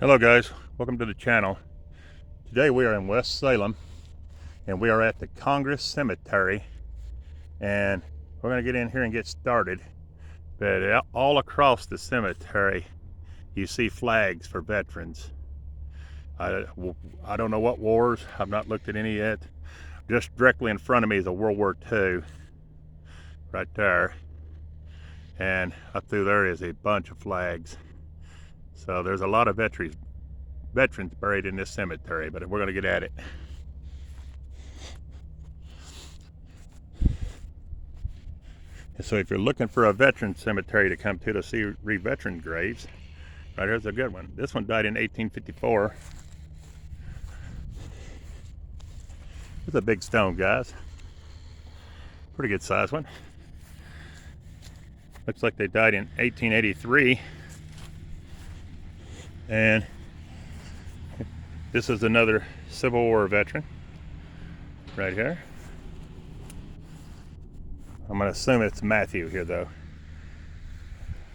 Hello guys, welcome to the channel. Today we are in West Salem and we are at the Congress Cemetery, and we're going to get in here and get started. But all across the cemetery you see flags for veterans. I don't know what wars, I've not looked at any yet. Just directly in front of me is a World War II right there, and up through there is a bunch of flags. So there's a lot of veterans buried in this cemetery, but we're going to get at it. So if you're looking for a veteran cemetery to come to see veteran graves, right here's a good one. This one died in 1854. It's a big stone, guys. Pretty good size one. Looks like they died in 1883. And this is another Civil War veteran right here. I'm going to assume it's Matthew here, though.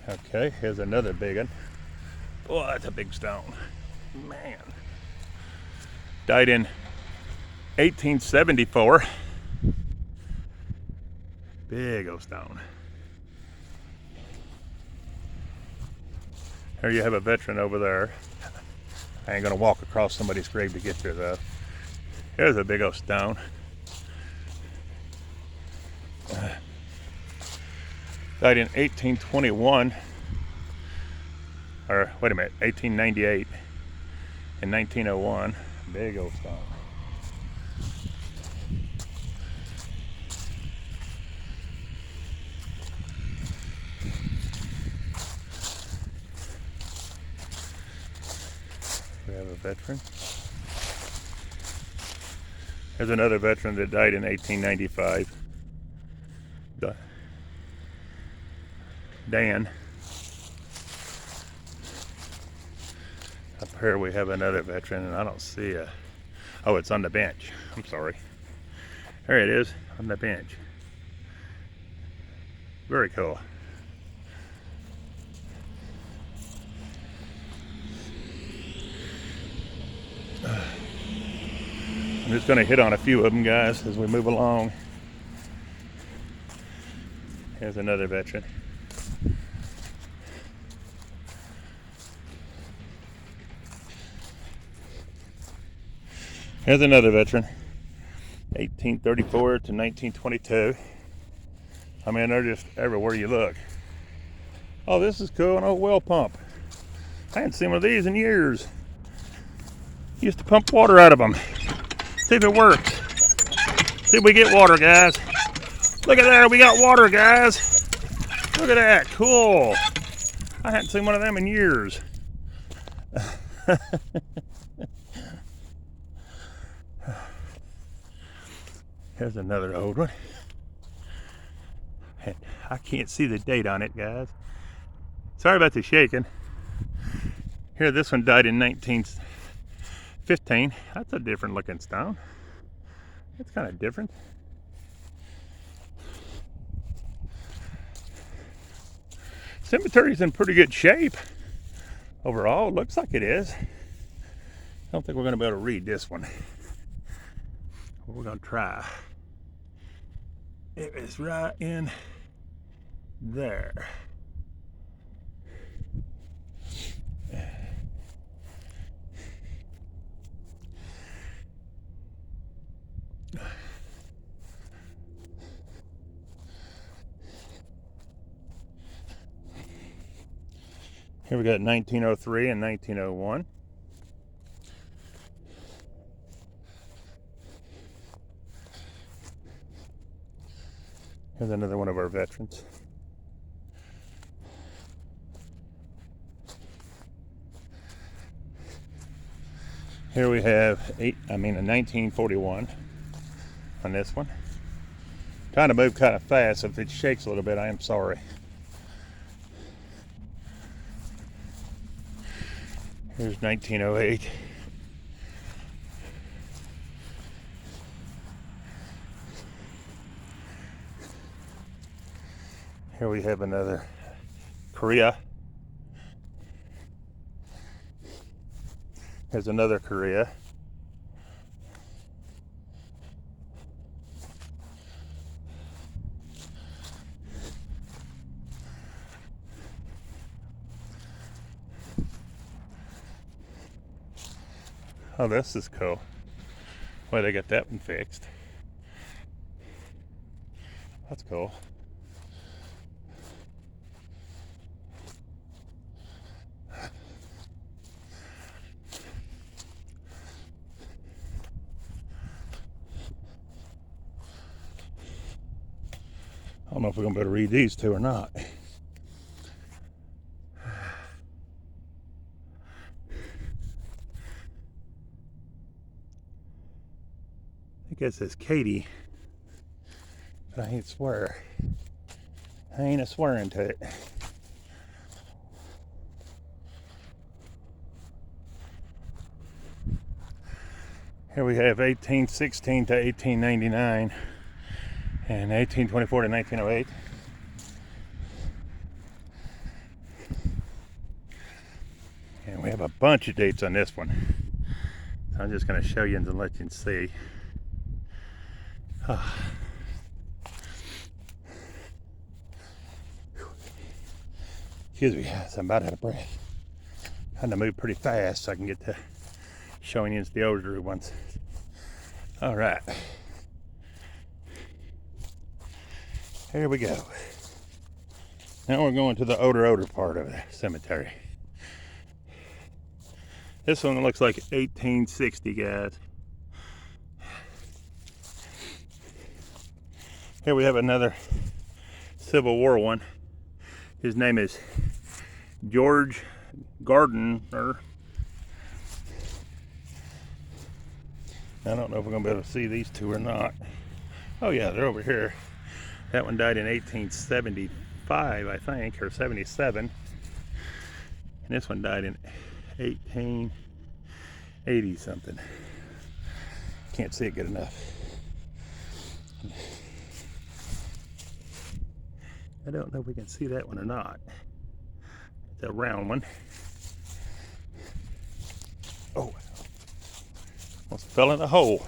Okay, here's another big one. Oh, that's a big stone. Man. Died in 1874. Big old stone. Here you have a veteran over there. I ain't going to walk across somebody's grave to get there, though. Here's a big old stone. Died in 1821, or wait a minute, 1898 and 1901. Big old stone. We have a veteran. There's another veteran that died in 1895. Dan. Up here we have another veteran, and I don't see a... Oh, it's on the bench. I'm sorry. There it is, on the bench. Very cool. I'm just going to hit on a few of them, guys, as we move along. Here's another veteran. Here's another veteran, 1834 to 1922. I mean, they're just everywhere you look. Oh, this is cool, an old well pump. I hadn't seen one of these in years. Used to pump water out of them. See if it works. See if we get water, guys. Look at there, we got water, guys. Look at that, cool. I hadn't seen one of them in years. Here's another old one. I can't see the date on it, guys. Sorry about the shaking. Here, this one died in 1915. That's a different looking stone. It's kind of different. Cemetery's in pretty good shape. Overall, it looks like it is. I don't think we're going to be able to read this one. But we're going to try. It is right in there. Here we got 1903 and 1901. Here's another one of our veterans. Here we have a 1941 on this one. Trying to move kind of fast, so if it shakes a little bit, I am sorry. Here's 1908. Here we have another Korea. Here's another Korea. Oh, this is cool. Well, they got that one fixed. That's cool. I don't know if we're gonna be able to read these two or not. I think it says Katie, but I ain't swear. I ain't a swearing to it. Here we have 1816 to 1899 and 1824 to 1908. And we have a bunch of dates on this one. So I'm just going to show you and let you see. Excuse me, I'm about out of breath. Trying to move pretty fast so I can get to showing you the older ones. All right. Here we go. Now we're going to the older part of the cemetery. This one looks like 1860, guys. Here we have another Civil War one. His name is George Gardner. I don't know if we're going to be able to see these two or not. Oh yeah, they're over here. That one died in 1875, I think, or 77. And this one died in 1880 something. Can't see it good enough. I don't know if we can see that one or not. It's a round one. Oh, almost fell in a hole.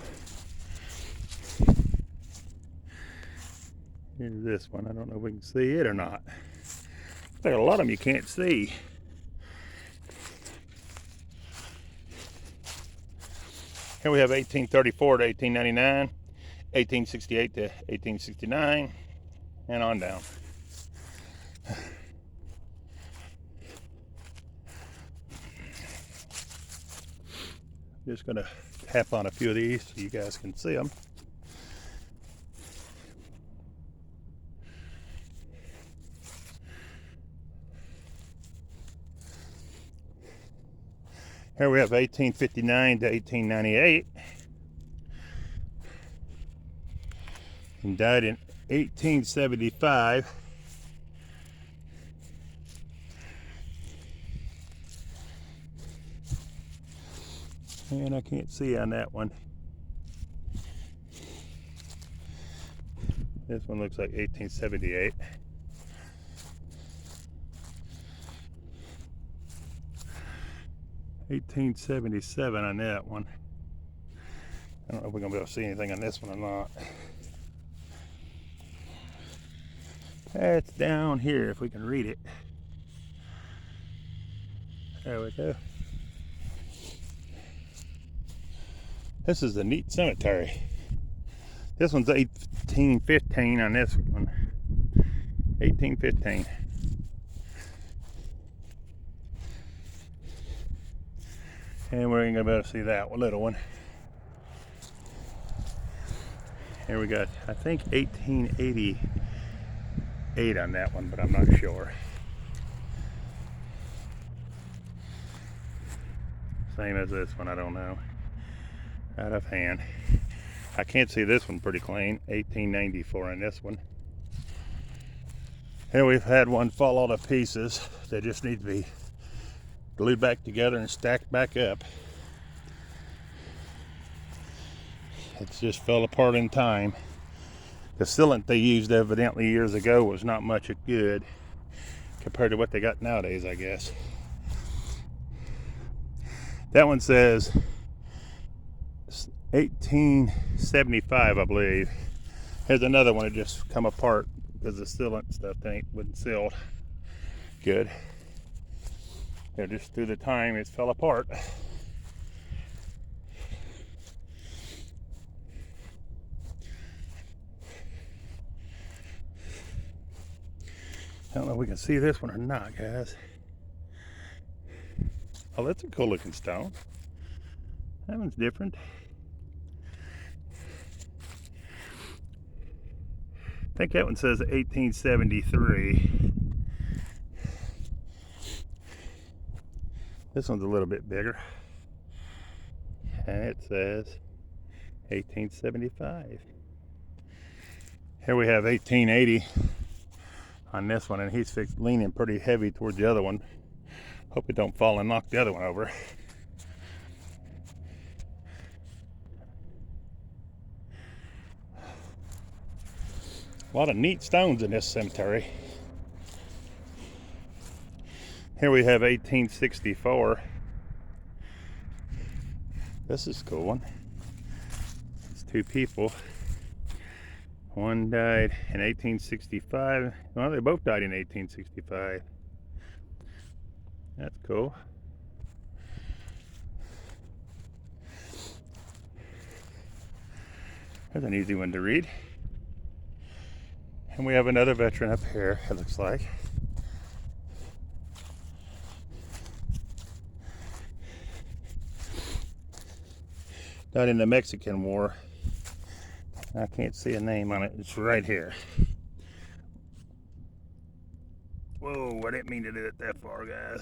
Here's this one. I don't know if we can see it or not. There are a lot of them you can't see. Here we have 1834 to 1899, 1868 to 1869, and on down. Just gonna tap on a few of these so you guys can see them. Here we have 1859 to 1898. And died in 1875. And I can't see on that one. This one looks like 1878. $1877 on that one. I don't know if we're gonna be able to see anything on this one or not. That's down here if we can read it. There we go. This is a neat cemetery. This one's 1815 on this one. 1815. And we're ain't gonna be able to see that one, little one. Here we got, I think 1888 on that one, but I'm not sure. Same as this one, I don't know. Out of hand. I can't see this one pretty clean. 1894 on this one. Here we've had one fall all to pieces. They just need to be glued back together and stacked back up. It's just fell apart in time. The sealant they used evidently years ago was not much good compared to what they got nowadays, I guess. That one says 1875, I believe. Here's another one that just come apart because the sealant stuff wasn't sealed good. Yeah, just through the time it fell apart. I don't know if we can see this one or not, guys. Oh, that's a cool looking stone. That one's different. I think that one says 1873. This one's a little bit bigger. And it says 1875. Here we have 1880 on this one, and he's leaning pretty heavy towards the other one. Hope it don't fall and knock the other one over. A lot of neat stones in this cemetery. Here we have 1864. This is a cool one. It's two people. One died in 1865. Well, they both died in 1865. That's cool. That's an easy one to read. And we have another veteran up here, it looks like. Died in the Mexican War. I can't see a name on it. It's right here. Whoa, I didn't mean to do it that far, guys.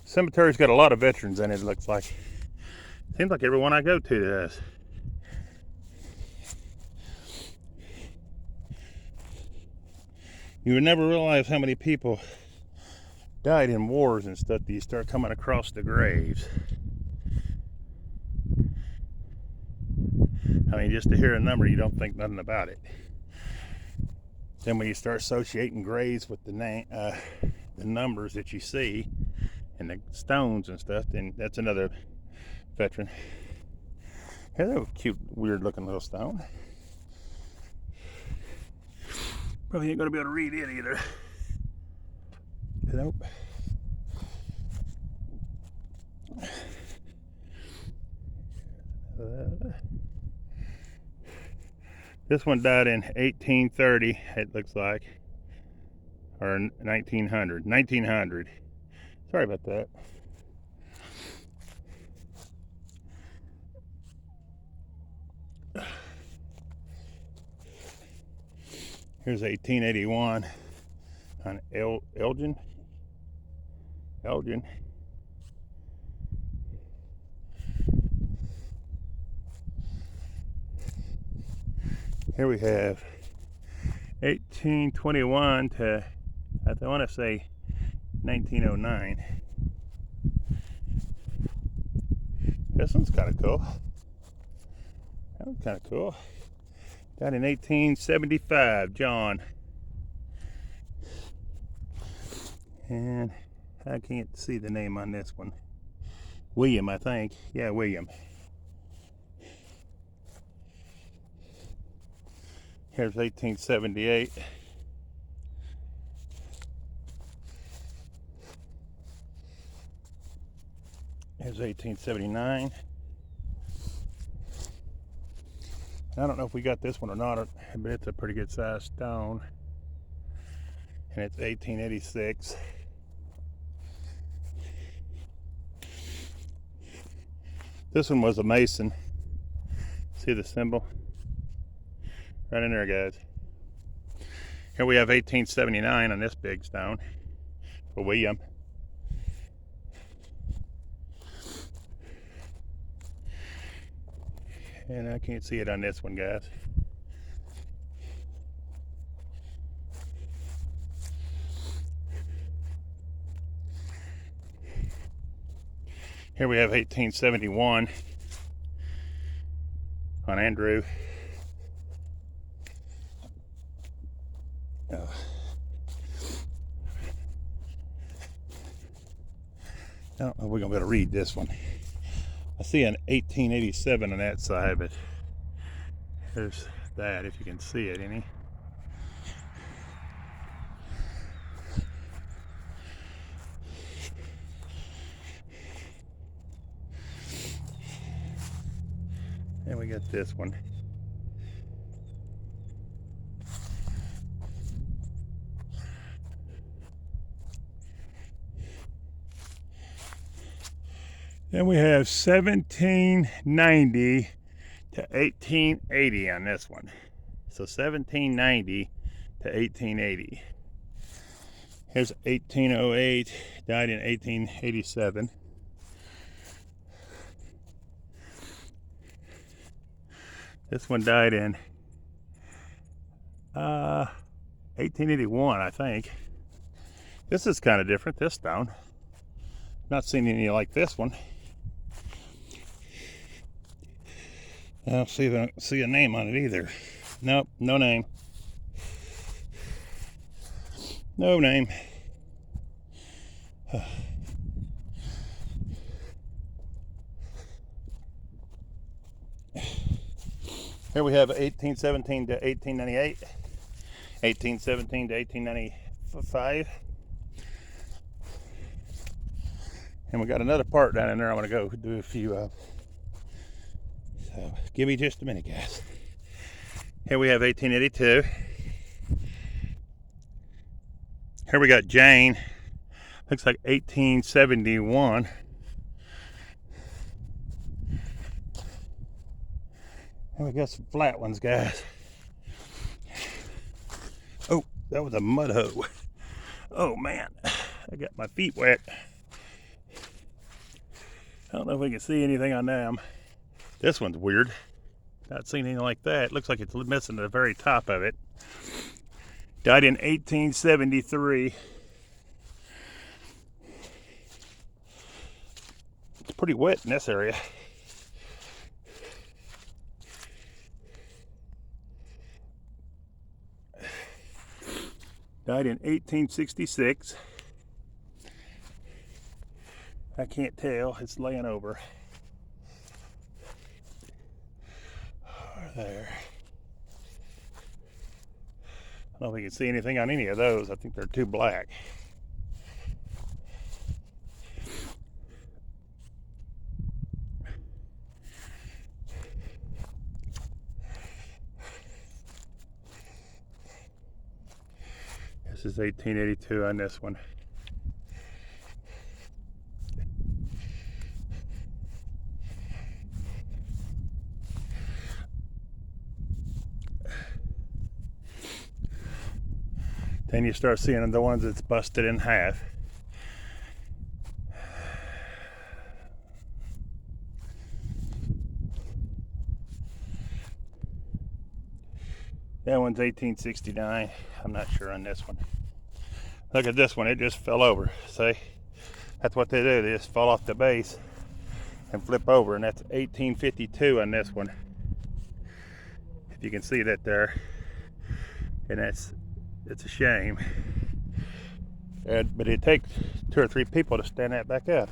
Cemetery's got a lot of veterans in it, it looks like. Seems like everyone I go to does. You would never realize how many people died in wars and stuff till you start coming across the graves. I mean, just to hear a number, you don't think nothing about it. Then when you start associating graves with the numbers that you see and the stones and stuff, then that's another veteran. Here's a cute, weird-looking little stone. Probably ain't gonna be able to read it either. Nope. This one died in 1830, it looks like, or 1900. 1900. Sorry about that. Here's 1881 on Elgin. Here we have 1821 to, I want to say 1909. This one's kind of cool. That one's kind of cool. Died in 1875, John. And I can't see the name on this one. William, I think. Yeah, William. Here's 1878. Here's 1879. I don't know if we got this one or not, but it's a pretty good sized stone. And it's 1886. This one was a Mason. See the symbol? Right in there, guys. Here we have 1879 on this big stone for William. And I can't see it on this one, guys. Here we have 1871 on Andrew. I don't know if we're gonna be able to read this one. I see an 1887 on that side, but there's that, if you can see it any. And we got this one. Then we have 1790 to 1880 on this one. So 1790 to 1880. Here's 1808, died in 1887. This one died in 1881, I think. This is kind of different, this stone. Not seen any like this one. I don't see a name on it either. Nope, no name. No name. Here we have 1817 to 1898, 1817 to 1895. And we got another part down in there I want to go do a few of. So give me just a minute, guys. Here we have 1882. Here we got Jane. Looks like 1871. And we got some flat ones, guys. Oh, that was a mud hoe. Oh man, I got my feet wet. I don't know if we can see anything on them. This one's weird. Not seen anything like that. Looks like it's missing the very top of it. Died in 1873. It's pretty wet in this area. Died in 1866. I can't tell, it's laying over. There. I don't know if we can see anything on any of those. I think they're too black. This is 1882 on this one. Then you start seeing the ones that's busted in half. That one's 1869. I'm not sure on this one. Look at this one, it just fell over. See? That's what they do, they just fall off the base and flip over, and that's 1852 on this one. If you can see that there. And it's a shame. But it'd take 2 or 3 people to stand that back up.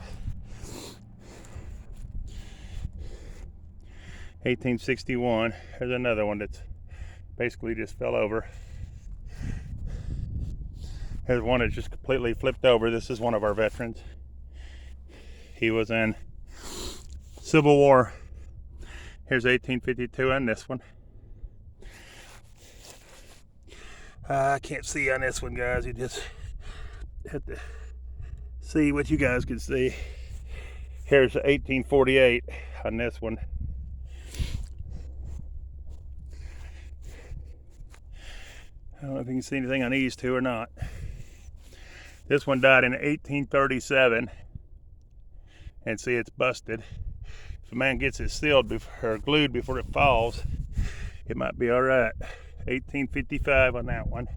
1861, there's another one that's basically just fell over. Here's one that just completely flipped over. This is one of our veterans. He was in Civil War. Here's 1852 on this one. I can't see on this one, guys. You just have to see what you guys can see. Here's 1848 on this one. I don't know if you can see anything on these two or not. This one died in 1837. And see, it's busted. If a man gets it sealed or glued before it falls, it might be all right. 1855 on that one.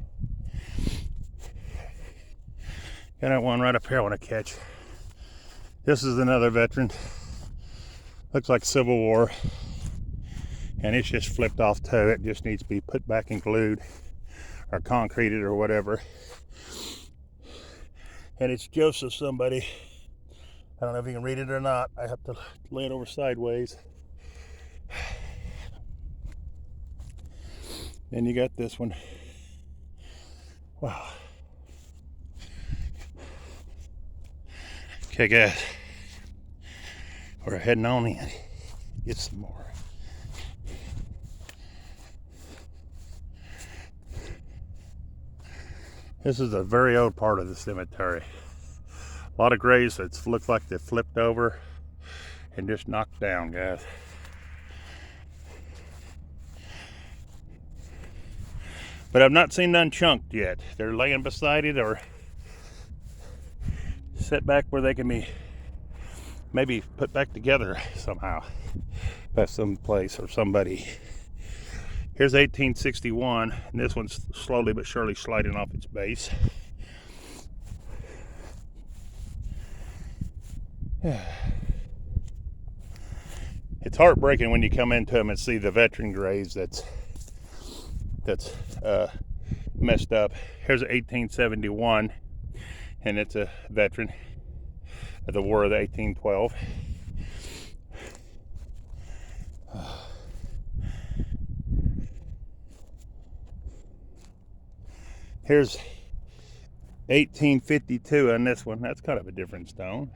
Got that one right up here I want to catch. This is another veteran. Looks like Civil War. And it's just flipped off too. It just needs to be put back and glued or concreted or whatever. And it's Joseph somebody. I don't know if you can read it or not. I have to lay it over sideways. Then you got this one. Wow. Okay, guys. We're heading on in. Get some more. This is a very old part of the cemetery. A lot of graves that look like they flipped over and just knocked down, guys. But I've not seen none chunked yet. They're laying beside it or set back where they can be maybe put back together somehow by some place or somebody. Here's 1861, and this one's slowly but surely sliding off its base. It's heartbreaking when you come into them and see the veteran graves that's messed up. Here's 1871, and it's a veteran of the War of the 1812. Here's 1852 on this one. That's kind of a different stone.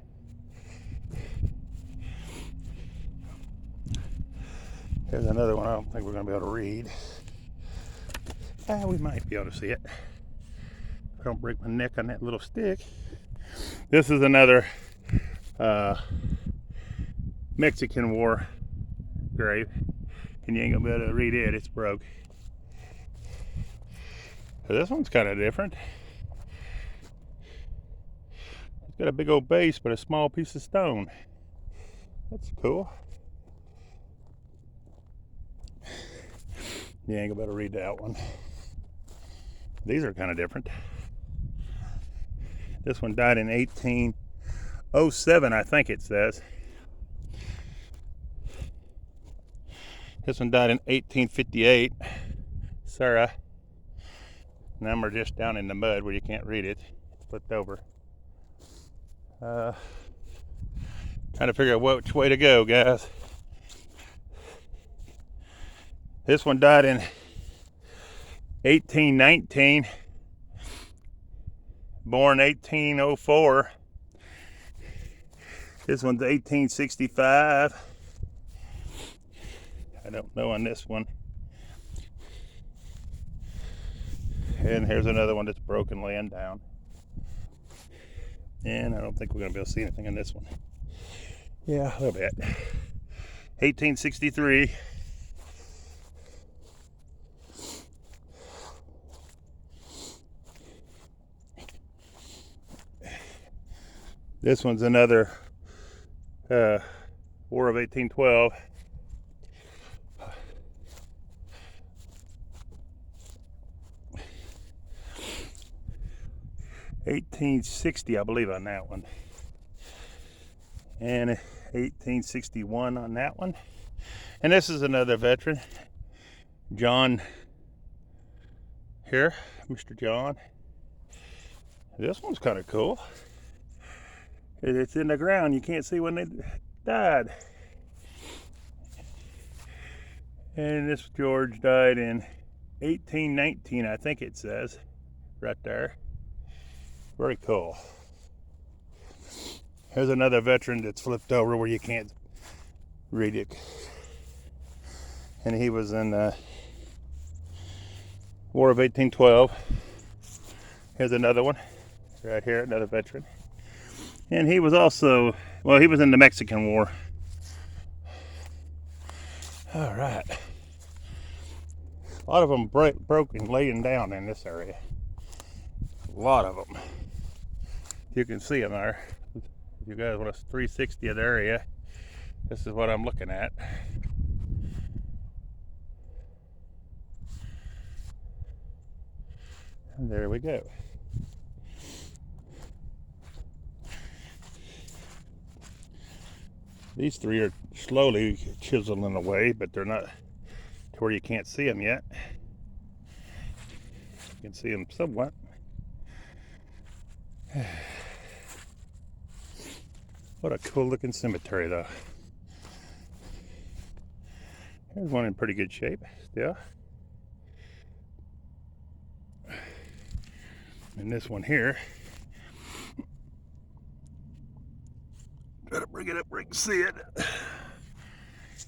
Here's another one I don't think we're going to be able to read. We might be able to see it. I don't break my neck on that little stick. This is another Mexican War grave, and you ain't gonna be able to read it. It's broke. So this one's kind of different. It's got a big old base, but a small piece of stone. That's cool. You ain't gonna be able to read that one. These are kind of different. This one died in 1807, I think it says. This one died in 1858. Sarah. Them are just down in the mud where you can't read it. It's flipped over. Trying to figure out which way to go, guys. This one died in 1819. Born 1804. This one's 1865. I don't know on this one. And here's another one that's broken laying down. And I don't think we're going to be able to see anything on this one. Yeah, a little bit. 1863. This one's another War of 1812. $1860, I believe, on that one, and 1861 on that one. And this is another veteran, John. Here, Mr. John. This one's kind of cool. It's in the ground. You can't see when they died. And this George died in 1819, I think it says, right there. Very cool. Here's another veteran that's flipped over where you can't read it. And he was in the War of 1812. Here's another one, right here, another veteran. And he was also, well, he was in the Mexican War. All right. A lot of them broken laying down in this area. A lot of them. You can see them there. If you guys want a 360 of the area, this is what I'm looking at. And there we go. These three are slowly chiseling away, but they're not to where you can't see them yet. You can see them somewhat. What a cool looking cemetery though. Here's one in pretty good shape still. And this one here, try to bring it up where you can see it.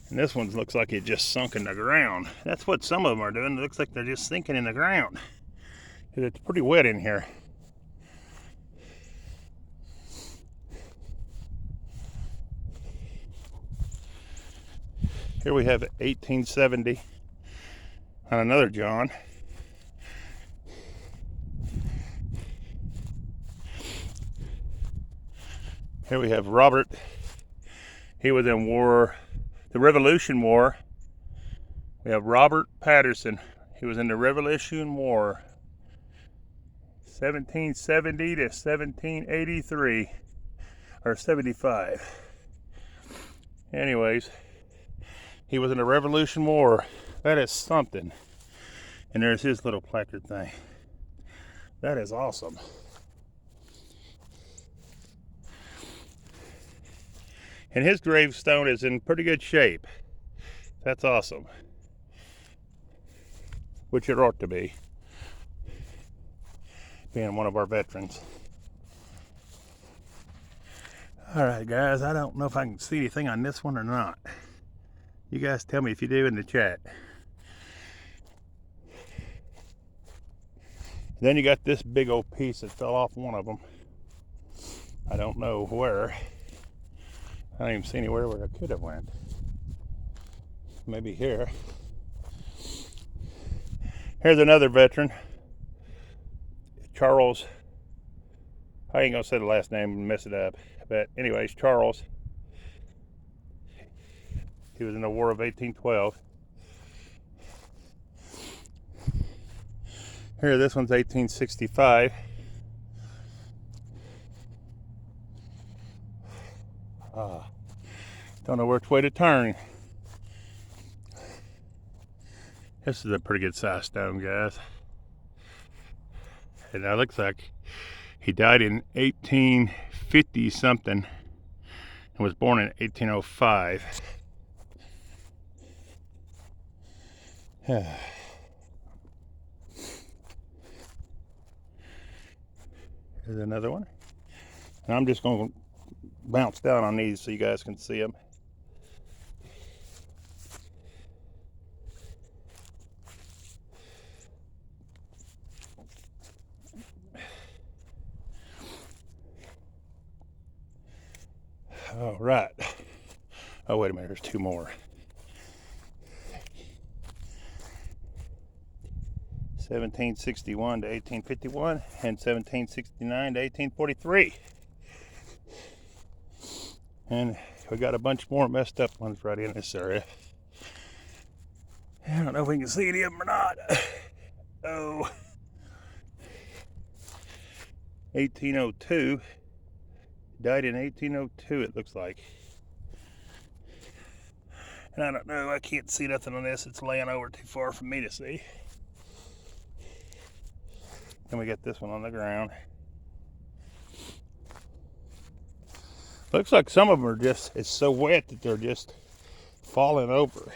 And this one looks like it just sunk in the ground. That's what some of them are doing. It looks like they're just sinking in the ground. It's pretty wet in here. Here we have 1870 on another John. Here we have Robert. He was in war, the Revolution War. We have Robert Patterson. He was in the Revolution War, 1770 to 1783, or 75. Anyways, he was in the Revolution War. That is something. And there's his little placard thing. That is awesome. And his gravestone is in pretty good shape. That's awesome. Which it ought to be, being one of our veterans. All right, guys, I don't know if I can see anything on this one or not. You guys tell me if you do in the chat. Then you got this big old piece that fell off one of them. I don't know where. I don't even see anywhere where it could have went. Maybe here. Here's another veteran, Charles. I ain't gonna say the last name and mess it up, but anyways, Charles. He was in the War of 1812. Here, this one's 1865. Don't know which way to turn. This is a pretty good sized stone, guys. And that looks like he died in 1850 something and was born in 1805. Here's another one. And I'm just going to bounce down on these so you guys can see them. All right. Oh, wait a minute. There's two more. 1761 to 1851 and 1769 to 1843. And we got a bunch more messed up ones right in this area. I don't know if we can see any of them or not. Oh. 1802. Died in 1802, it looks like. And I don't know, I can't see nothing on this. It's laying over too far for me to see. Then we got this one on the ground. Looks like some of them are just, it's so wet that they're just falling over.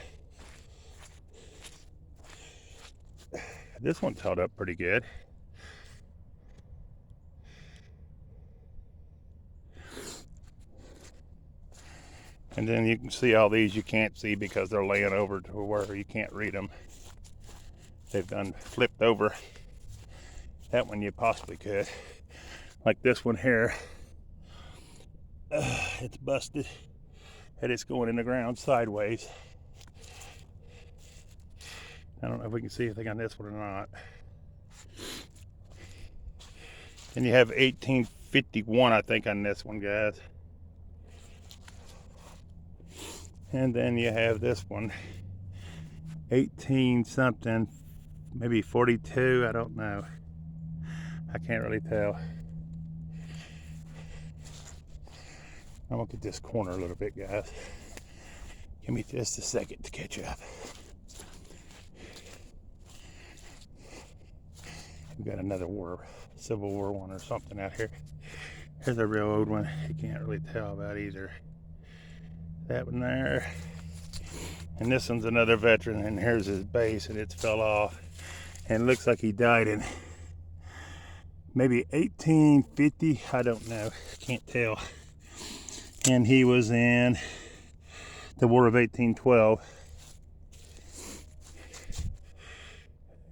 This one's held up pretty good. And then you can see all these you can't see because they're laying over to where you can't read them. They've done flipped over. That one you possibly could. Like this one here. It's busted and it's going in the ground sideways. I don't know if we can see anything on this one or not. And you have 1851, I think, on this one, guys. And then you have this one, 18 something, maybe 42, I don't know. I can't really tell. I'm gonna get this corner a little bit, guys. Give me just a second to catch up. We got another war, Civil War one or something out here. Here's a real old one. You can't really tell about either. That one there. And this one's another veteran, and here's his base, and it's fell off. And it looks like he died in maybe 1850. I don't know. Can't tell. And he was in the War of 1812.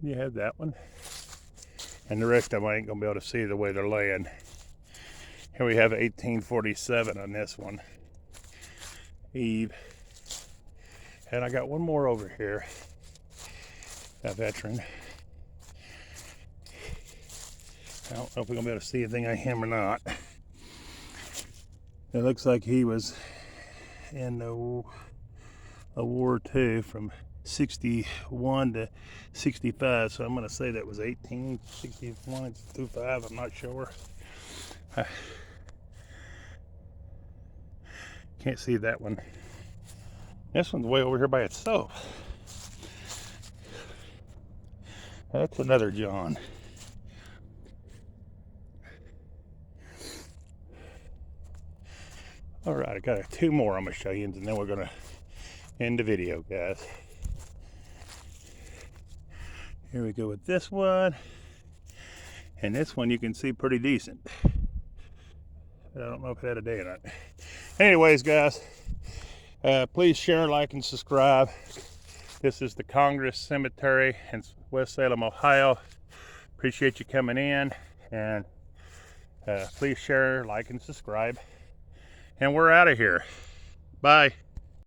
You have that one. And the rest of them I ain't gonna be able to see the way they're laying. Here we have 1847 on this one. Eve. And I got one more over here. A veteran. I don't know if we're gonna be able to see anything on him or not. It looks like he was in the War II from 61 to 65, so I'm going to say that was 1861 through 5. I'm not sure. Can't see that one. This one's way over here by itself. That's another John. All right, I got two more I'm going to show you, and then we're going to end the video, guys. Here we go with this one. And this one you can see pretty decent. But I don't know if it had a day or not. Anyways, guys, please share, like, and subscribe. This is the Congress Cemetery in West Salem, Ohio. Appreciate you coming in. And please share, like, and subscribe. And we're out of here. Bye.